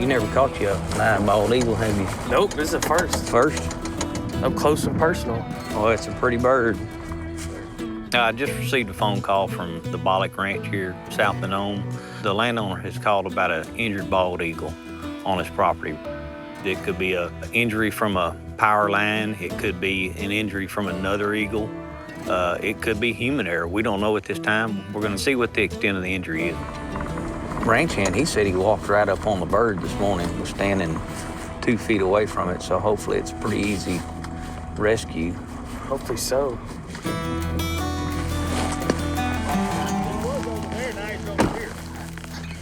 never caught you a live bald eagle, have you? Nope, this is the first. First? Up close and personal. Oh, it's a pretty bird. I just received a phone call from the Bollock Ranch here south of Nome. The landowner has called about an injured bald eagle on his property. It could be an injury from a power line. It could be an injury from another eagle. It could be human error. We don't know at this time. We're going to see what the extent of the injury is. Ranch hand, he said he walked right up on the bird this morning, was standing 2 feet away from it, so hopefully it's a pretty easy rescue. Hopefully so.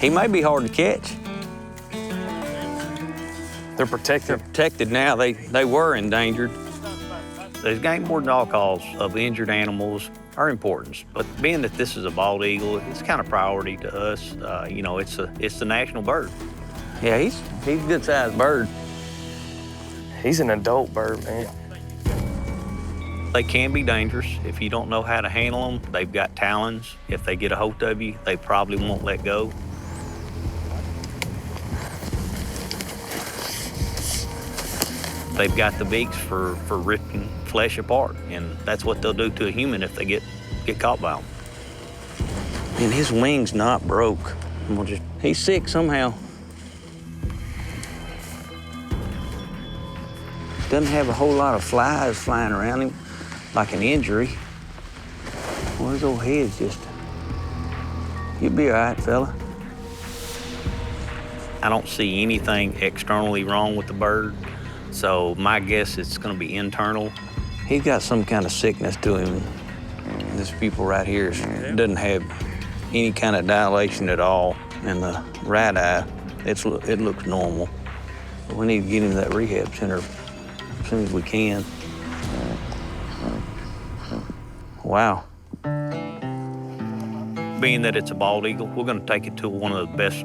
He may be hard to catch. They're protected. They're protected now. They were endangered. Those game board dog calls of injured animals are important, but being that this is a bald eagle, it's kind of priority to us. You know, it's the national bird. Yeah, he's a good-sized bird. He's an adult bird, man. They can be dangerous if you don't know how to handle them. They've got talons. If they get a hold of you, they probably won't let go. They've got the beaks for ripping flesh apart, and that's what they'll do to a human if they get caught by them. And his wing's not broke. He's sick somehow. Doesn't have a whole lot of flies flying around him, like an injury. Well, his old head's just... You'll be all right, fella. I don't see anything externally wrong with the bird, so my guess it's going to be internal. He's got some kind of sickness to him. This pupil right here doesn't have any kind of dilation at all. And the right eye, it looks normal. We need to get him to that rehab center as soon as we can. Wow. Being that it's a bald eagle, we're going to take it to one of the best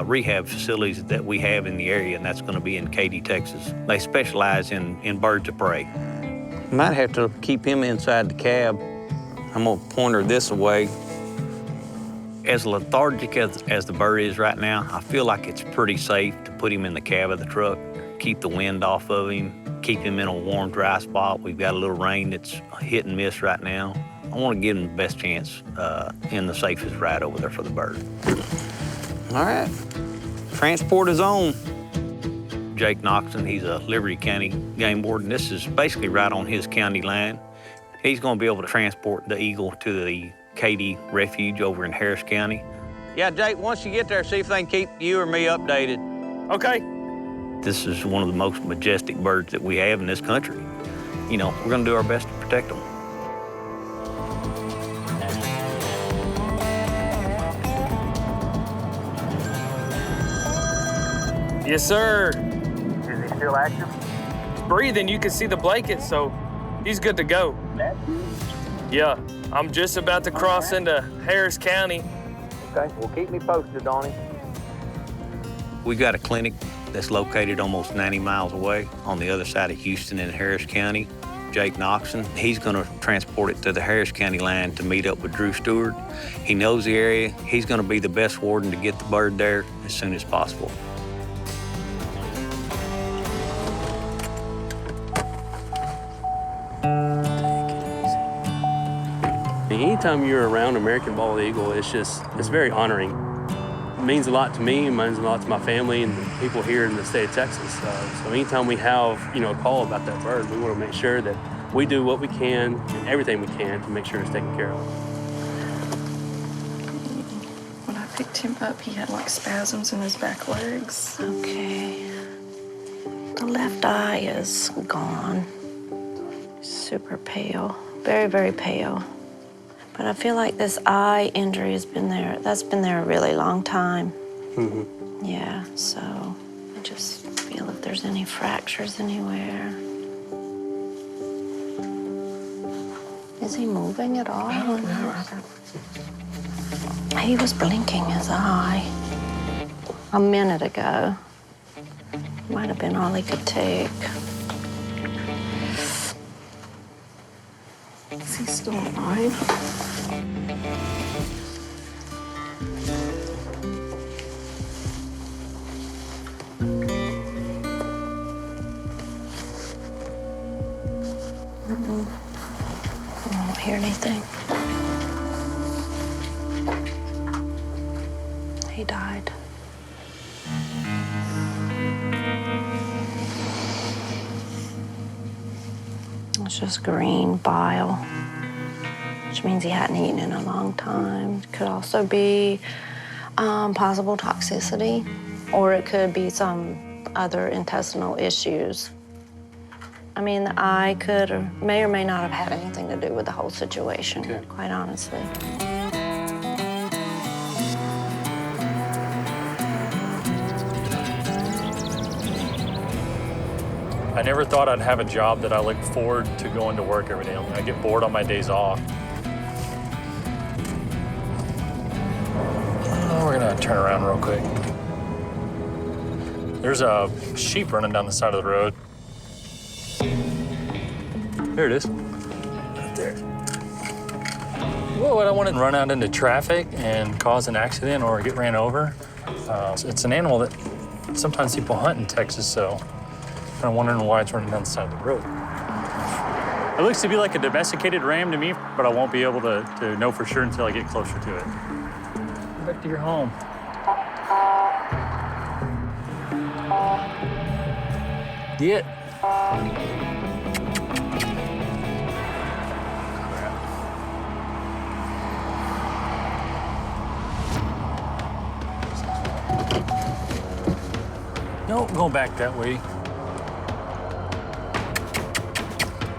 rehab facilities that we have in the area, and that's going to be in Katy, Texas. They specialize in birds of prey. Might have to keep him inside the cab. I'm gonna point her this way. As lethargic as the bird is right now, I feel like it's pretty safe to put him in the cab of the truck, keep the wind off of him, keep him in a warm, dry spot. We've got a little rain that's hit and miss right now. I want to give him the best chance in the safest ride over there for the bird. All right, transport is on. Jake Noxon, he's a Liberty County game warden. This is basically right on his county line. He's going to be able to transport the eagle to the Katy Refuge over in Harris County. Yeah, Jake, once you get there, see if they can keep you or me updated. Okay. This is one of the most majestic birds that we have in this country. You know, we're going to do our best to protect them. Yes, sir. Is he still active? He's breathing. You can see the blanket, so he's good to go. That's good. Yeah, I'm just about to cross into Harris County. Okay, well, keep me posted on him. We've got a clinic that's located almost 90 miles away on the other side of Houston in Harris County. Jake Noxon, he's going to transport it to the Harris County line to meet up with Drew Stewart. He knows the area. He's going to be the best warden to get the bird there as soon as possible. Anytime you're around American bald eagle, it's very honoring. It means a lot to me, it means a lot to my family and the people here in the state of Texas. So anytime we have, a call about that bird, we want to make sure that we do what we can and everything we can to make sure it's taken care of. When I picked him up, he had like spasms in his back legs. Okay. The left eye is gone. Super pale, very, very pale. But I feel like this eye injury has been there. That's been there a really long time. Mm-hmm. Yeah, so I just feel if there's any fractures anywhere. Is he moving at all? I don't know. He was blinking his eye a minute ago. Might have been all he could take. Is he still alive? hear anything. He died. It's just green bile, which means he hadn't eaten in a long time. Could also be possible toxicity, or it could be some other intestinal issues. I mean, the eye could or may not have had anything to do with the whole situation, Okay. quite honestly. I never thought I'd have a job that I look forward to going to work every day. I get bored on my days off. Oh, we're gonna turn around real quick. There's a sheep running down the side of the road. There it is. Right there. Well, I don't want to run out into traffic and cause an accident or get ran over. It's an animal that sometimes people hunt in Texas, so I'm wondering why it's running down the side of the road. It looks to be like a domesticated ram to me, but I won't be able to know for sure until I get closer to it. Go back to your home. Get. Nope, going back that way.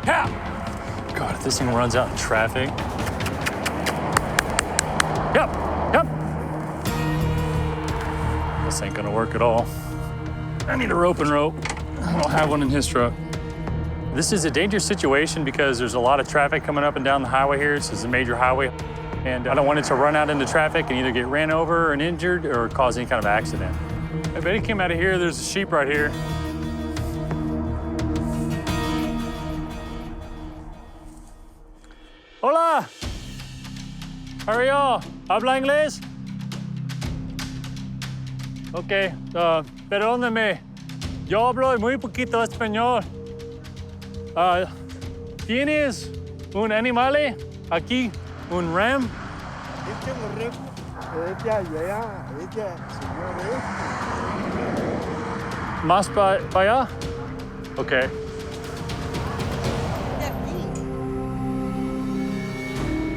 Yeah. God, if this thing runs out in traffic. Yep. This ain't gonna work at all. I need a rope and rope. I don't have one in his truck. This is a dangerous situation because there's a lot of traffic coming up and down the highway here. This is a major highway. And I don't want it to run out into traffic and either get ran over and injured or cause any kind of accident. I bet he came out of here. There's a sheep right here. Hola. How are y'all? ¿Habla inglés? Ok, perdóneme. Yo hablo muy poquito español. ¿Tienes un animal aquí? ¿Un ram? ¿Más para allá? Okay.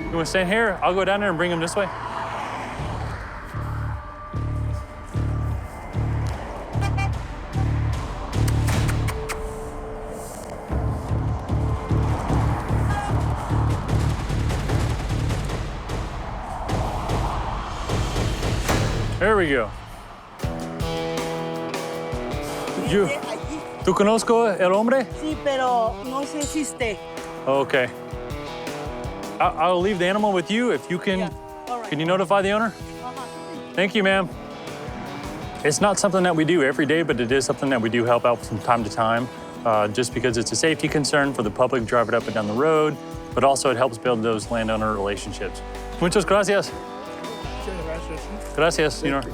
You want to stand here? I'll go down there and bring him this way. There we go. ¿Tú conozco el hombre? Sí, pero no sé si esté. Okay. I'll leave the animal with you if you can. Yeah. All right. Can you notify the owner? Thank you, ma'am. It's not something that we do every day, but it is something that we do help out from time to time, just because it's a safety concern for the public driving up and down the road, but also it helps build those landowner relationships. Muchas gracias. Gracias, señor.